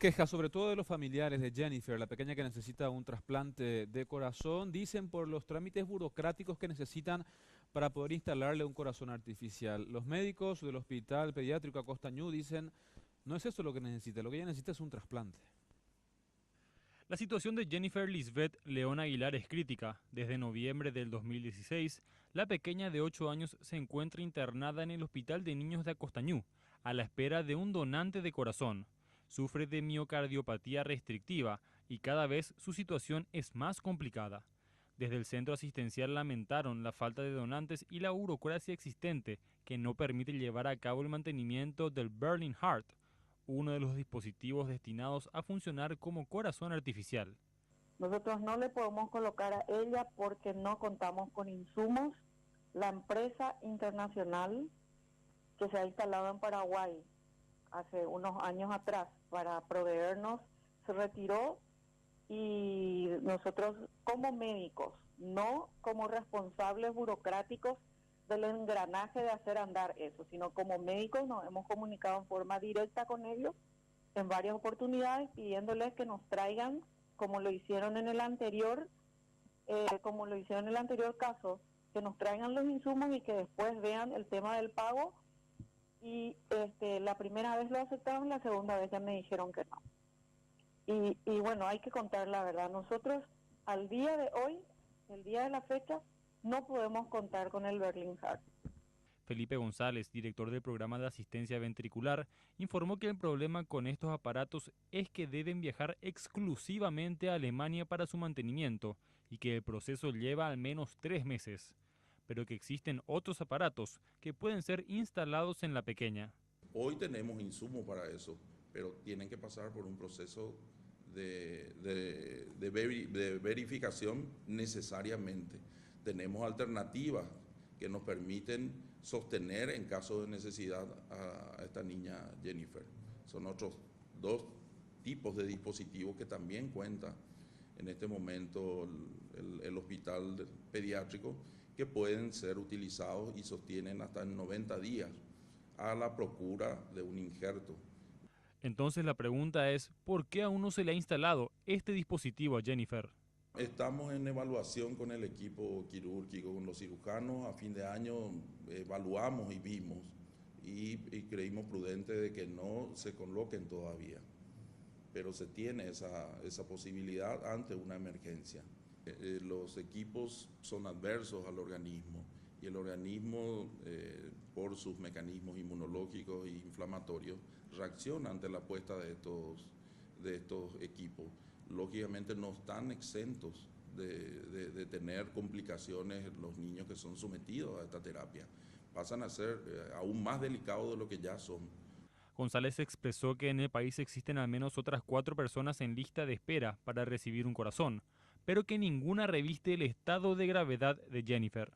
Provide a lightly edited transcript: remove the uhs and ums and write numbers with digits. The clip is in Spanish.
quejas, sobre todo de los familiares de Jennifer, la pequeña que necesita un trasplante de corazón, dicen por los trámites burocráticos que necesitan para poder instalarle un corazón artificial. Los médicos del Hospital Pediátrico Acosta Ñu dicen, no es eso lo que necesita, lo que ella necesita es un trasplante. La situación de Jennifer Lisbeth León Aguilar es crítica. Desde noviembre del 2016, la pequeña de 8 años se encuentra internada en el Hospital de Niños de Acostañú, a la espera de un donante de corazón. Sufre de miocardiopatía restrictiva y cada vez su situación es más complicada. Desde el centro asistencial lamentaron la falta de donantes y la burocracia existente que no permite llevar a cabo el mantenimiento del Berlin Heart, uno de los dispositivos destinados a funcionar como corazón artificial. Nosotros no le podemos colocar a ella porque no contamos con insumos. La empresa internacional que se ha instalado en Paraguay hace unos años atrás para proveernos se retiró y nosotros como médicos, no como responsables burocráticos del engranaje de hacer andar eso, sino como médicos nos hemos comunicado en forma directa con ellos en varias oportunidades pidiéndoles que nos traigan, como lo hicieron en el anterior, caso, que nos traigan los insumos y que después vean el tema del pago. Y la primera vez lo aceptaron, la segunda vez ya me dijeron que no. Y bueno, hay que contar la verdad. Nosotros al día de hoy, el día de la fecha, no podemos contar con el Berlin Heart. Felipe González, director del programa de asistencia ventricular, informó que el problema con estos aparatos es que deben viajar exclusivamente a Alemania para su mantenimiento y que el proceso lleva al menos 3 meses, pero que existen otros aparatos que pueden ser instalados en la pequeña. Hoy tenemos insumos para eso, pero tienen que pasar por un proceso de verificación necesariamente. Tenemos alternativas que nos permiten sostener en caso de necesidad a esta niña Jennifer. Son otros 2 tipos de dispositivos que también cuenta en este momento el hospital pediátrico, que pueden ser utilizados y sostienen hasta en 90 días a la procura de un injerto. Entonces la pregunta es, ¿por qué aún no se le ha instalado este dispositivo a Jennifer? Estamos en evaluación con el equipo quirúrgico, con los cirujanos. A fin de año evaluamos y vimos y creímos prudente de que no se coloquen todavía, pero se tiene esa posibilidad ante una emergencia. Los equipos son adversos al organismo y el organismo, por sus mecanismos inmunológicos e inflamatorios, reacciona ante la puesta de estos equipos. Lógicamente no están exentos de tener complicaciones los niños que son sometidos a esta terapia. Pasan a ser aún más delicados de lo que ya son. González expresó que en el país existen al menos otras 4 personas en lista de espera para recibir un corazón, pero que ninguna reviste el estado de gravedad de Jennifer.